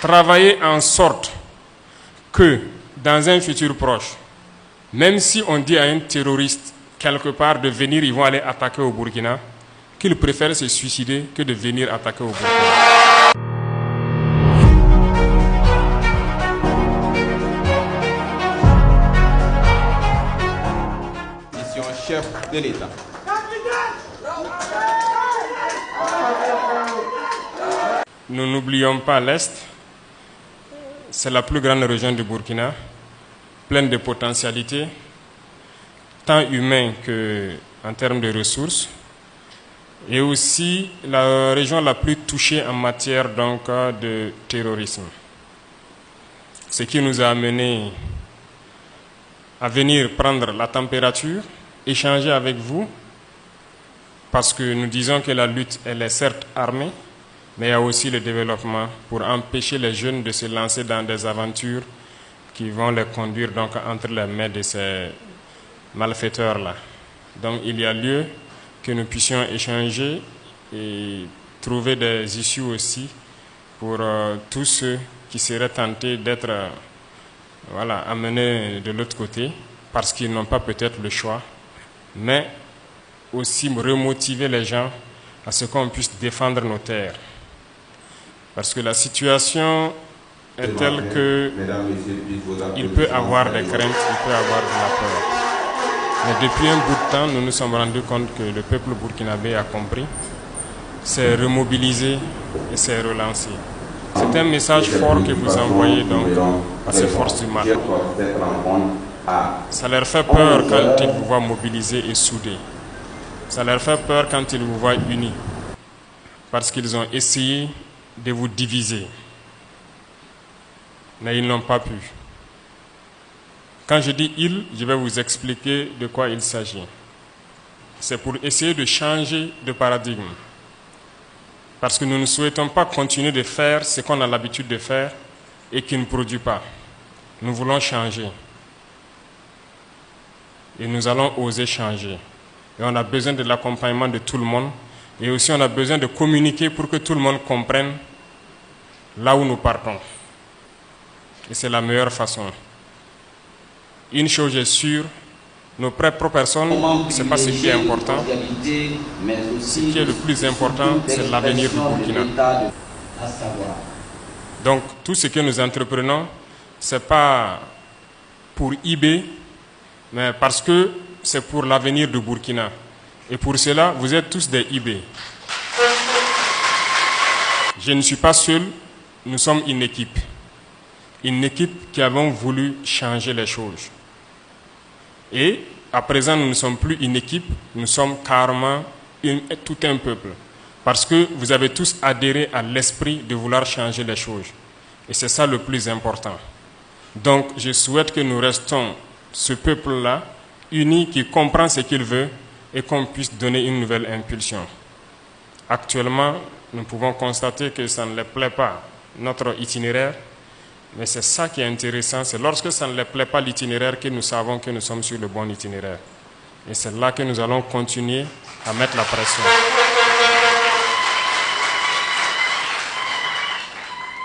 Travailler en sorte que dans un futur proche, même si on dit à un terroriste quelque part de venir, ils vont aller attaquer au Burkina, qu'il préfère se suicider que de venir attaquer au Burkina. Chef de l'État. Nous n'oublions pas l'Est. C'est la plus grande région du Burkina, pleine de potentialités, tant humaines qu'en termes de ressources, et aussi la région la plus touchée en matière donc, de terrorisme. Ce qui nous a amené à venir prendre la température, échanger avec vous, parce que nous disons que la lutte, elle est certes armée, mais il y a aussi le développement pour empêcher les jeunes de se lancer dans des aventures qui vont les conduire donc entre les mains de ces malfaiteurs-là. Donc il y a lieu que nous puissions échanger et trouver des issues aussi pour tous ceux qui seraient tentés d'être amenés de l'autre côté parce qu'ils n'ont pas peut-être le choix, mais aussi remotiver les gens à ce qu'on puisse défendre nos terres. Parce que la situation est telle qu'il peut avoir des craintes, il peut avoir de la peur. Mais depuis un bout de temps, nous nous sommes rendus compte que le peuple burkinabé a compris, s'est remobilisé et s'est relancé. C'est un message fort que vous envoyez donc à ces forces du mal. Ça leur fait peur quand ils vous voient mobilisés et soudés. Ça leur fait peur quand ils vous voient unis. Parce qu'ils ont essayé de vous diviser. Mais ils n'ont pas pu. Quand je dis ils, je vais vous expliquer de quoi il s'agit. C'est pour essayer de changer de paradigme. Parce que nous ne souhaitons pas continuer de faire ce qu'on a l'habitude de faire et qui ne produit pas. Nous voulons changer. Et nous allons oser changer. Et on a besoin de l'accompagnement de tout le monde. Et aussi on a besoin de communiquer pour que tout le monde comprenne là où nous partons. Et c'est la meilleure façon. Une chose est sûre, nos propres personnes, ce n'est pas ce qui est important. Ce qui est le plus important, c'est l'avenir du Burkina. Donc tout ce que nous entreprenons, ce n'est pas pour eBay, mais parce que c'est pour l'avenir du Burkina. Et pour cela, vous êtes tous des eBay. Je ne suis pas seul, nous sommes une équipe. Une équipe qui avons voulu changer les choses. Et à présent, nous ne sommes plus une équipe, nous sommes carrément tout un peuple. Parce que vous avez tous adhéré à l'esprit de vouloir changer les choses. Et c'est ça le plus important. Donc, je souhaite que nous restons ce peuple-là, uni, qui comprend ce qu'il veut et qu'on puisse donner une nouvelle impulsion. Actuellement, nous pouvons constater que ça ne leur plaît pas, notre itinéraire, mais c'est ça qui est intéressant, c'est lorsque ça ne leur plaît pas l'itinéraire que nous savons que nous sommes sur le bon itinéraire. Et c'est là que nous allons continuer à mettre la pression.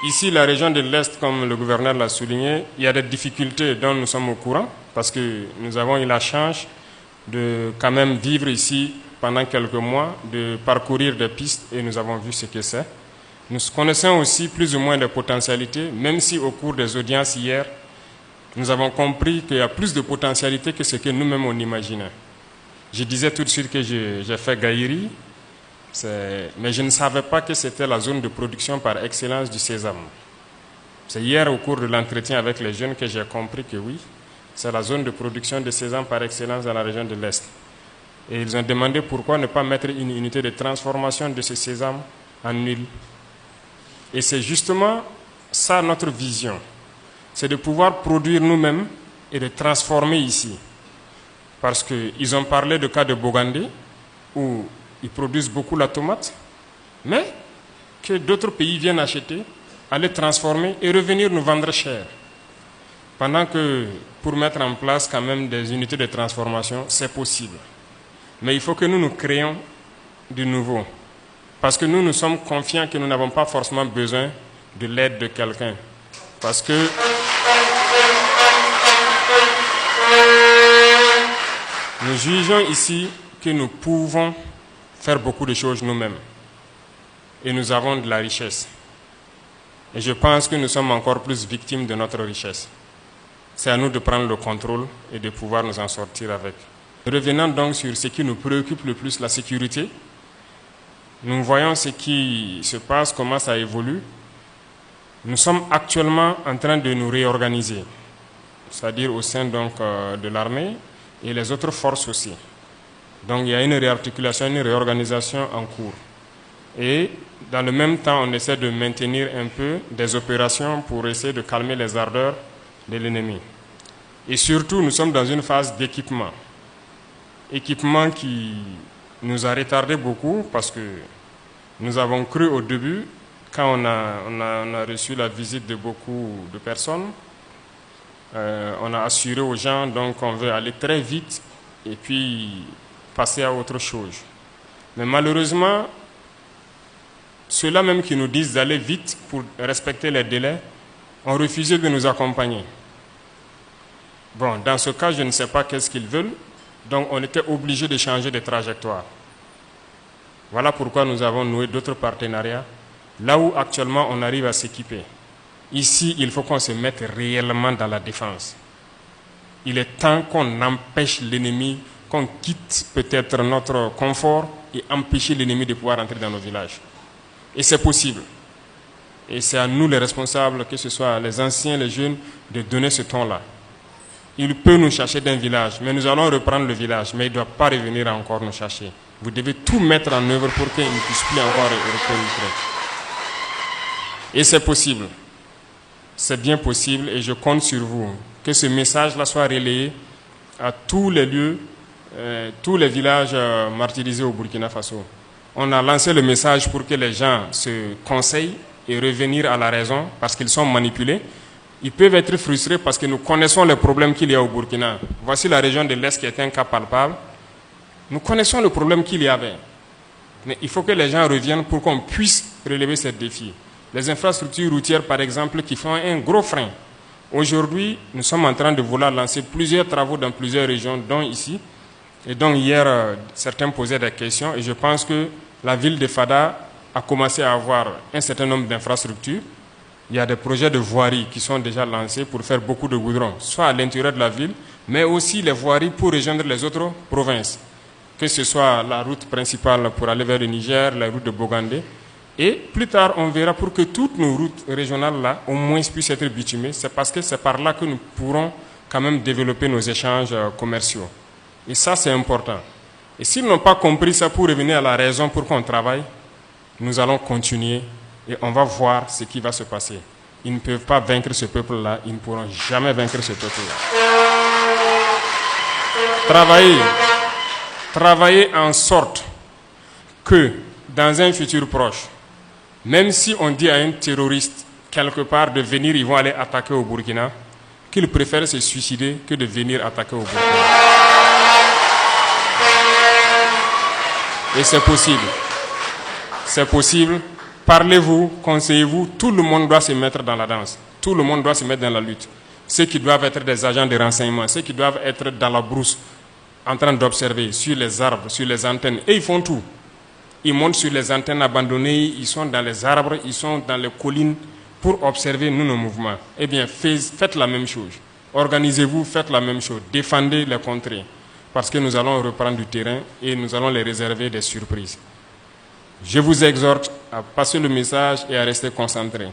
Ici, la région de l'Est, comme le gouverneur l'a souligné, il y a des difficultés dont nous sommes au courant, parce que nous avons eu la chance de quand même vivre ici pendant quelques mois, de parcourir des pistes, et nous avons vu ce que c'est. Nous connaissons aussi plus ou moins les potentialités, même si au cours des audiences hier, nous avons compris qu'il y a plus de potentialités que ce que nous-mêmes on imaginait. Je disais tout de suite que j'ai fait Gaïri, mais je ne savais pas que c'était la zone de production par excellence du sésame. C'est hier au cours de l'entretien avec les jeunes que j'ai compris que oui, c'est la zone de production de sésame par excellence dans la région de l'Est. Et ils ont demandé pourquoi ne pas mettre une unité de transformation de ce sésame en huile. Et c'est justement ça notre vision. C'est de pouvoir produire nous-mêmes et de transformer ici. Parce qu'ils ont parlé de cas de Bogandé, où ils produisent beaucoup la tomate, mais que d'autres pays viennent acheter, aller transformer et revenir nous vendre cher. Pendant que pour mettre en place quand même des unités de transformation, c'est possible. Mais il faut que nous créions du nouveau. Parce que nous sommes confiants que nous n'avons pas forcément besoin de l'aide de quelqu'un. Parce que nous jugeons ici que nous pouvons faire beaucoup de choses nous-mêmes. Et nous avons de la richesse. Et je pense que nous sommes encore plus victimes de notre richesse. C'est à nous de prendre le contrôle et de pouvoir nous en sortir avec. Revenant donc sur ce qui nous préoccupe le plus, la sécurité, nous voyons ce qui se passe, comment ça évolue. Nous sommes actuellement en train de nous réorganiser, c'est-à-dire au sein donc, de l'armée et les autres forces aussi. Donc il y a une réarticulation, une réorganisation en cours. Et dans le même temps, on essaie de maintenir un peu des opérations pour essayer de calmer les ardeurs de l'ennemi. Et surtout, nous sommes dans une phase d'équipement. Équipement qui nous a retardé beaucoup parce que nous avons cru au début, quand on a reçu la visite de beaucoup de personnes, on a assuré aux gens donc qu'on veut aller très vite et puis passer à autre chose. Mais malheureusement, ceux-là même qui nous disent d'aller vite pour respecter les délais ont refusé de nous accompagner. Bon, dans ce cas, je ne sais pas qu'est-ce qu'ils veulent, donc on était obligé de changer de trajectoire. Voilà pourquoi nous avons noué d'autres partenariats, là où actuellement on arrive à s'équiper. Ici, il faut qu'on se mette réellement dans la défense. Il est temps qu'on empêche l'ennemi, qu'on quitte peut-être notre confort et empêcher l'ennemi de pouvoir entrer dans nos villages. Et c'est possible. Et c'est à nous les responsables, que ce soit les anciens, les jeunes, de donner ce ton-là. Il peut nous chercher d'un village, mais nous allons reprendre le village, mais il ne doit pas revenir encore nous chercher. Vous devez tout mettre en œuvre pour qu'il ne puisse plus encore reprendre. Et c'est possible. C'est bien possible et je compte sur vous. Que ce message-là soit relayé à tous les lieux, tous les villages martyrisés au Burkina Faso. On a lancé le message pour que les gens se conseillent et revenir à la raison parce qu'ils sont manipulés. Ils peuvent être frustrés parce que nous connaissons les problèmes qu'il y a au Burkina. Voici la région de l'Est qui est un cas palpable. Nous connaissons le problème qu'il y avait. Mais il faut que les gens reviennent pour qu'on puisse relever ces défis. Les infrastructures routières, par exemple, qui font un gros frein. Aujourd'hui, nous sommes en train de vouloir lancer plusieurs travaux dans plusieurs régions, dont ici. Et donc hier, certains posaient des questions et je pense que la ville de Fada a commencé à avoir un certain nombre d'infrastructures. Il y a des projets de voirie qui sont déjà lancés pour faire beaucoup de goudron, soit à l'intérieur de la ville, mais aussi les voiries pour rejoindre les autres provinces. Que ce soit la route principale pour aller vers le Niger, la route de Bogandé. Et plus tard, on verra pour que toutes nos routes régionales là, au moins puissent être bitumées. C'est parce que c'est par là que nous pourrons quand même développer nos échanges commerciaux. Et ça, c'est important. Et s'ils n'ont pas compris ça pour revenir à la raison pour qu'on travaille, nous allons continuer et on va voir ce qui va se passer. Ils ne peuvent pas vaincre ce peuple-là, ils ne pourront jamais vaincre ce peuple-là. Travailler en sorte que dans un futur proche, même si on dit à un terroriste quelque part de venir, ils vont aller attaquer au Burkina, qu'il préfère se suicider que de venir attaquer au Burkina. Et c'est possible. C'est possible. Parlez-vous, conseillez-vous, tout le monde doit se mettre dans la danse. Tout le monde doit se mettre dans la lutte. Ceux qui doivent être des agents de renseignement, ceux qui doivent être dans la brousse, en train d'observer sur les arbres, sur les antennes. Et ils font tout. Ils montent sur les antennes abandonnées, ils sont dans les arbres, ils sont dans les collines pour observer nos mouvements. Eh bien, faites la même chose. Organisez-vous, faites la même chose. Défendez les contrées. Parce que nous allons reprendre du terrain et nous allons les réserver des surprises. Je vous exhorte à passer le message et à rester concentrés.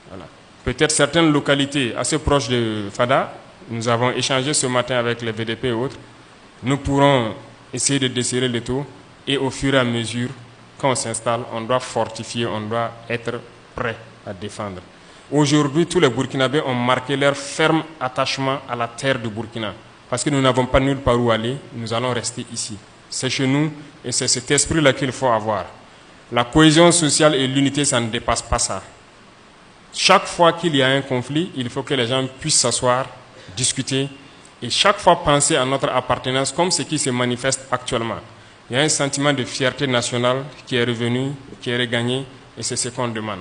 Voilà. Peut-être certaines localités assez proches de Fada, nous avons échangé ce matin avec les VDP et autres, nous pourrons essayer de desserrer le taux et au fur et à mesure qu'on s'installe, on doit fortifier, on doit être prêt à défendre. Aujourd'hui, tous les Burkinabés ont marqué leur ferme attachement à la terre du Burkina. Parce que nous n'avons pas nulle part où aller, nous allons rester ici. C'est chez nous et c'est cet esprit-là qu'il faut avoir. La cohésion sociale et l'unité, ça ne dépasse pas ça. Chaque fois qu'il y a un conflit, il faut que les gens puissent s'asseoir, discuter et chaque fois penser à notre appartenance comme ce qui se manifeste actuellement. Il y a un sentiment de fierté nationale qui est revenu, qui est regagné, et c'est ce qu'on demande.